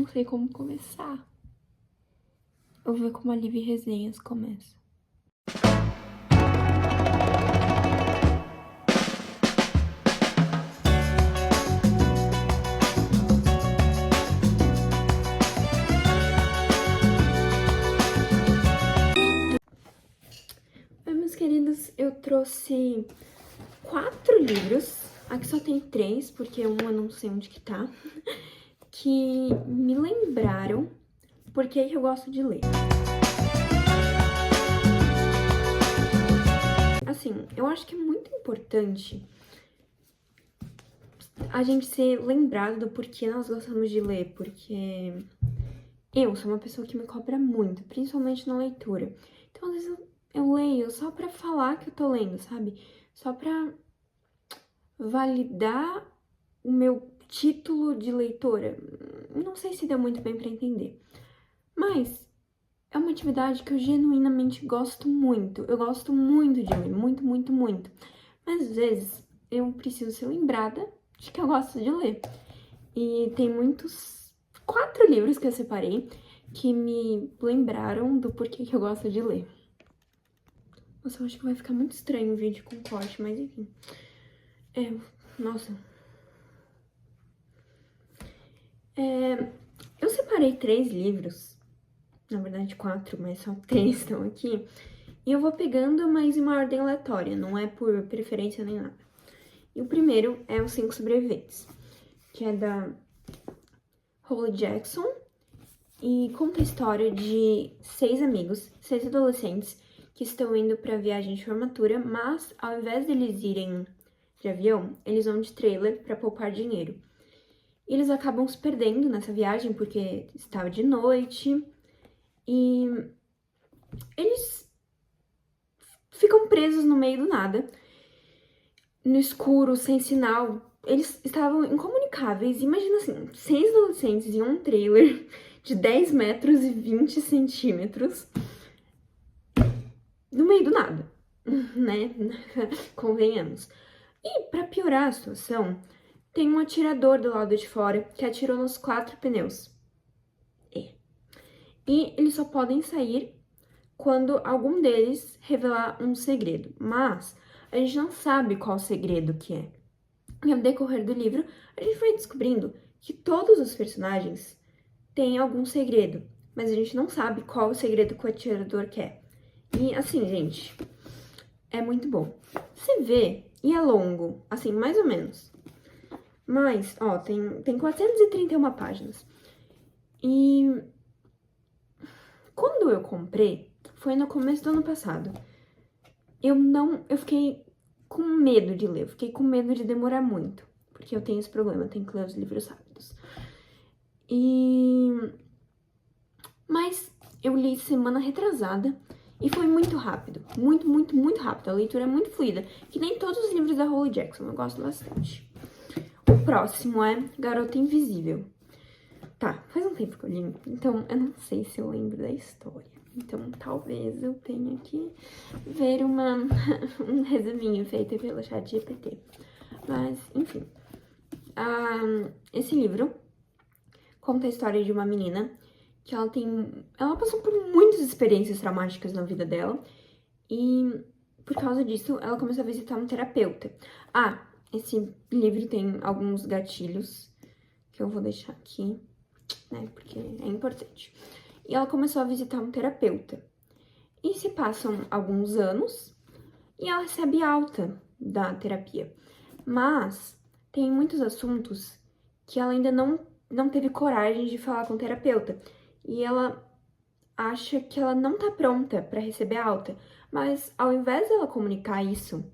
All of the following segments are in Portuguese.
não sei como começar. Eu vou ver como a Live Resenhas começa. Oi, meus queridos, eu trouxe 4 livros. Aqui só tem 3, porque um eu não sei onde que tá. Que me lembraram por que eu gosto de ler. Assim, eu acho que é muito importante a gente ser lembrado do porquê nós gostamos de ler, porque eu sou uma pessoa que me cobra muito, principalmente na leitura. Então, às vezes eu leio só pra falar que eu tô lendo, sabe? Só pra validar o meu título de leitora. Não sei se deu muito bem pra entender. Mas é uma atividade que eu genuinamente gosto muito. Eu gosto muito de ler, muito, muito, muito. Mas às vezes eu preciso ser lembrada de que eu gosto de ler. E tem 4 livros que eu separei que me lembraram do porquê que eu gosto de ler. Nossa, eu acho que vai ficar muito estranho o vídeo com corte, mas enfim. Nossa. Eu separei 3 livros, na verdade 4, mas só 3 estão aqui. E eu vou pegando, mas em uma ordem aleatória, não é por preferência nem nada. E o primeiro é Os 5 Sobreviventes, que é da Holly Jackson. E conta a história de 6 amigos, 6 adolescentes, que estão indo pra viagem de formatura, mas ao invés deles irem de avião, eles vão de trailer pra poupar dinheiro. E eles acabam se perdendo nessa viagem porque estava de noite e eles ficam presos no meio do nada, no escuro, sem sinal. Eles estavam incomunicáveis. Imagina assim, 6 adolescentes em um trailer de 10 metros e 20 centímetros no meio do nada, né? Convenhamos. E pra piorar a situação, tem um atirador do lado de fora que atirou nos 4 pneus. E eles só podem sair quando algum deles revelar um segredo. Mas a gente não sabe qual segredo que é. E ao decorrer do livro, a gente vai descobrindo que todos os personagens têm algum segredo, mas a gente não sabe qual o segredo que o atirador quer. E assim, gente, é muito bom. Você vê, e é longo, assim, mais ou menos. Mas, ó, tem 431 páginas. E quando eu comprei, foi no começo do ano passado. Eu fiquei com medo de ler, eu fiquei com medo de demorar muito. Porque eu tenho esse problema, eu tenho que ler os livros rápidos. Mas eu li semana retrasada e foi muito rápido. Muito, muito, muito rápido. A leitura é muito fluida. Que nem todos os livros da Holly Jackson, eu gosto bastante. O próximo é Garota Invisível. Tá, faz um tempo que eu li, então eu não sei se eu lembro da história. Então talvez eu tenha que ver um resuminho feito pelo ChatGPT. Mas, enfim. Esse livro conta a história de uma menina que ela passou por muitas experiências traumáticas na vida dela e por causa disso ela começou a visitar um terapeuta. Esse livro tem alguns gatilhos que eu vou deixar aqui, né, porque é importante. E ela começou a visitar um terapeuta. E se passam alguns anos e ela recebe alta da terapia. Mas tem muitos assuntos que ela ainda não teve coragem de falar com o terapeuta. E ela acha que ela não tá pronta para receber alta. Mas ao invés dela comunicar isso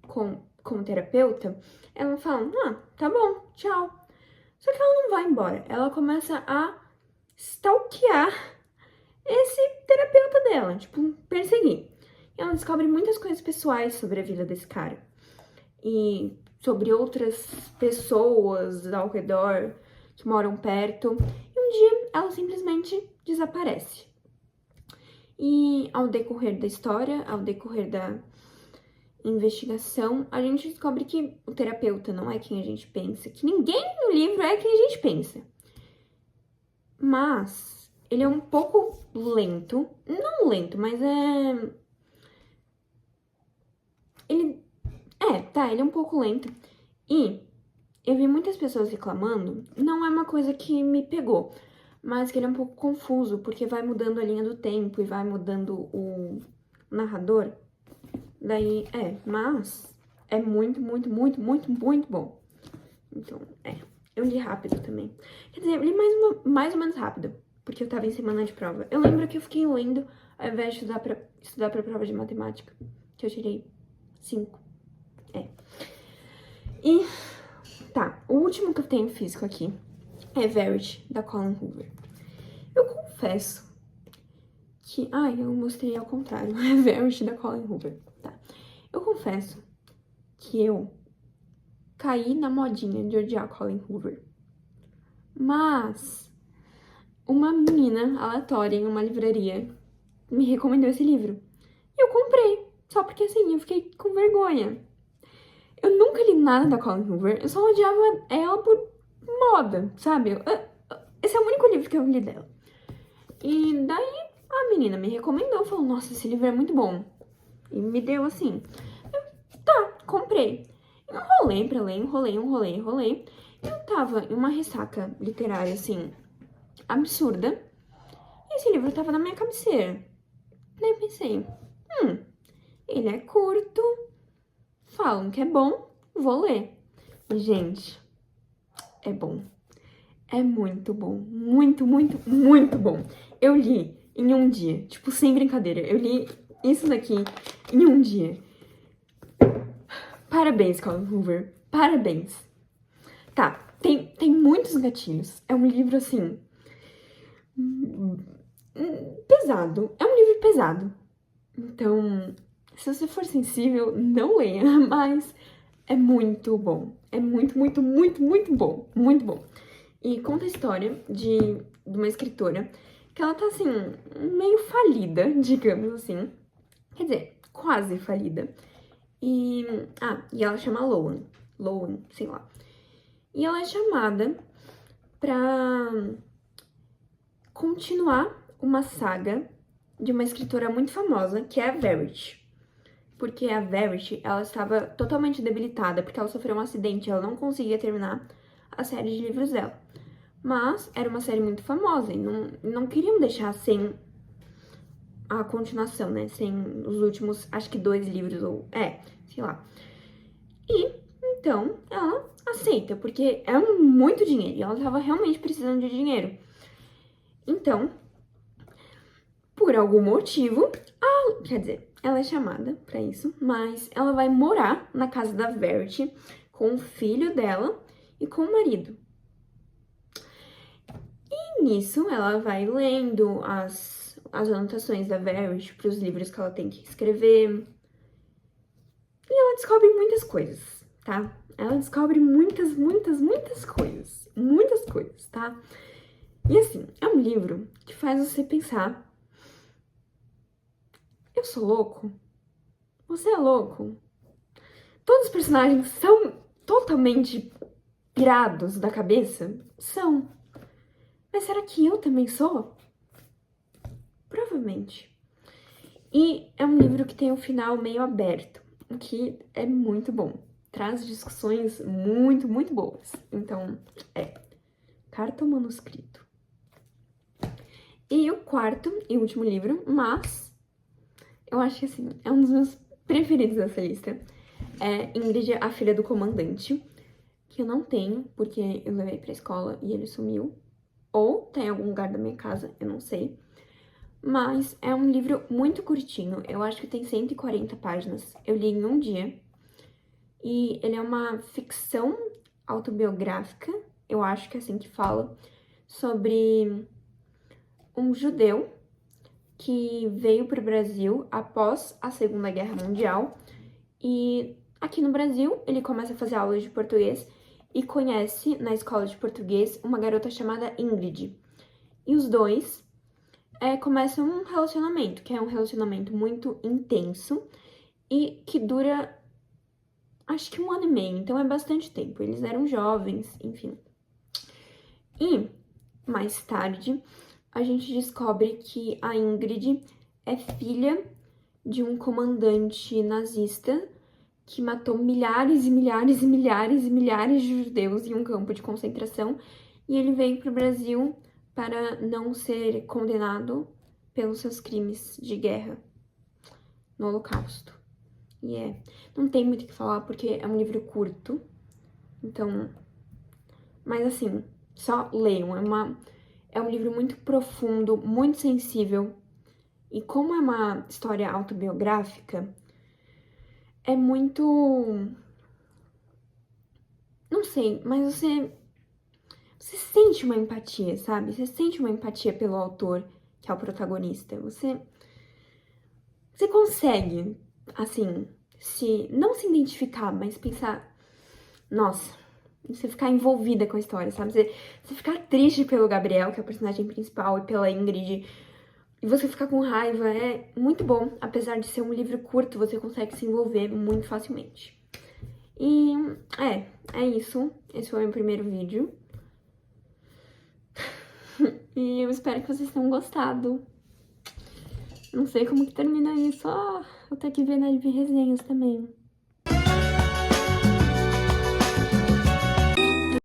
com o terapeuta, ela fala, tá bom, tchau. Só que ela não vai embora. Ela começa a stalkear esse terapeuta dela, tipo, perseguir. E ela descobre muitas coisas pessoais sobre a vida desse cara. E sobre outras pessoas ao redor que moram perto. E um dia ela simplesmente desaparece. E ao decorrer da história, ao decorrer da investigação, a gente descobre que o terapeuta não é quem a gente pensa, que ninguém no livro é quem a gente pensa. mas ele é um pouco lento. Não lento, mas ele é um pouco lento. E eu vi muitas pessoas reclamando, não é uma coisa que me pegou, mas que ele é um pouco confuso, porque vai mudando a linha do tempo e vai mudando o narrador. Daí, mas é muito, muito, muito, muito, muito bom. Então, eu li rápido também. Quer dizer, eu li mais ou menos rápido, porque eu tava em semana de prova. Eu lembro que eu fiquei lendo ao invés de estudar pra prova de matemática, que eu tirei 5. E, tá, o último que eu tenho físico aqui é Verity, da Colin Hoover. Eu confesso que... Ai, eu mostrei ao contrário. É Verity, da Colin Hoover. Tá. Eu confesso que eu caí na modinha de odiar Colin Hoover. Mas uma menina aleatória em uma livraria me recomendou esse livro. E eu comprei, só porque assim, eu fiquei com vergonha. Eu nunca li nada da Colin Hoover, eu só odiava ela por moda, sabe? Esse é o único livro que eu li dela. E daí a menina me recomendou, falou, nossa, esse livro é muito bom. E me deu assim. Tá, comprei. Eu enrolei pra ler, enrolei. Eu tava em uma ressaca literária, assim, absurda. E esse livro tava na minha cabeceira. Daí eu pensei, ele é curto, falam que é bom, vou ler. Gente, é bom. É muito bom. Muito, muito, muito bom. Eu li em um dia, tipo, sem brincadeira. Eu li isso daqui em um dia. Parabéns, Colin Hoover. Parabéns. Tá, tem muitos gatilhos. É um livro, assim... pesado. É um livro pesado. Então, se você for sensível, não leia. Mas é muito bom. É muito, muito, muito, muito bom. Muito bom. E conta a história de uma escritora que ela tá, assim, meio falida, digamos assim. Quer dizer, quase falida. E ela chama Loan, sei lá. E ela é chamada pra continuar uma saga de uma escritora muito famosa, que é a Verity. Porque a Verity, ela estava totalmente debilitada, porque ela sofreu um acidente, ela não conseguia terminar a série de livros dela. Mas era uma série muito famosa e não queriam deixar sem a continuação, né? Sem os últimos, acho que 2 livros, ou... sei lá. E, então, ela aceita, porque é muito dinheiro. E ela tava realmente precisando de dinheiro. Então, por algum motivo, quer dizer, ela é chamada pra isso, mas ela vai morar na casa da Verity com o filho dela e com o marido. E nisso, ela vai lendo as anotações da Verity pros livros que ela tem que escrever. E ela descobre muitas coisas, tá? Ela descobre muitas, muitas, muitas coisas. Muitas coisas, tá? E assim, é um livro que faz você pensar: eu sou louco? Você é louco? Todos os personagens são totalmente pirados da cabeça? São. Mas será que eu também sou? Provavelmente. E é um livro que tem um final meio aberto, o que é muito bom. Traz discussões muito, muito boas. Então, Carta ao Manuscrito. E o quarto e último livro, mas eu acho que, assim, é um dos meus preferidos dessa lista. É Ingrid, a Filha do Comandante, que eu não tenho, porque eu levei pra escola e ele sumiu. Ou tem em algum lugar da minha casa, eu não sei. Mas é um livro muito curtinho, eu acho que tem 140 páginas. Eu li em um dia. E ele é uma ficção autobiográfica, eu acho que é assim que fala, sobre um judeu que veio para o Brasil após a Segunda Guerra Mundial. E aqui no Brasil, ele começa a fazer aulas de português e conhece na escola de português uma garota chamada Ingrid. E os dois começam um relacionamento, que é um relacionamento muito intenso e que dura, acho que 1 ano e meio, então é bastante tempo. Eles eram jovens, enfim. E mais tarde, a gente descobre que a Ingrid é filha de um comandante nazista que matou milhares e milhares e milhares e milhares de judeus em um campo de concentração, e ele veio para o Brasil para não ser condenado pelos seus crimes de guerra no Holocausto. E não tem muito o que falar porque é um livro curto, então, mas assim, só leiam, é um livro muito profundo, muito sensível, e como é uma história autobiográfica, é muito, não sei, mas você sente uma empatia, sabe? Você sente uma empatia pelo autor, que é o protagonista. Você consegue, assim, não se identificar, mas pensar, nossa, você ficar envolvida com a história, sabe? Você ficar triste pelo Gabriel, que é o personagem principal, e pela Ingrid, e você ficar com raiva, é muito bom. Apesar de ser um livro curto, você consegue se envolver muito facilmente. E é isso. Esse foi o meu primeiro vídeo. E eu espero que vocês tenham gostado. Não sei como que termina isso. Vou ter que ver na resenhas também.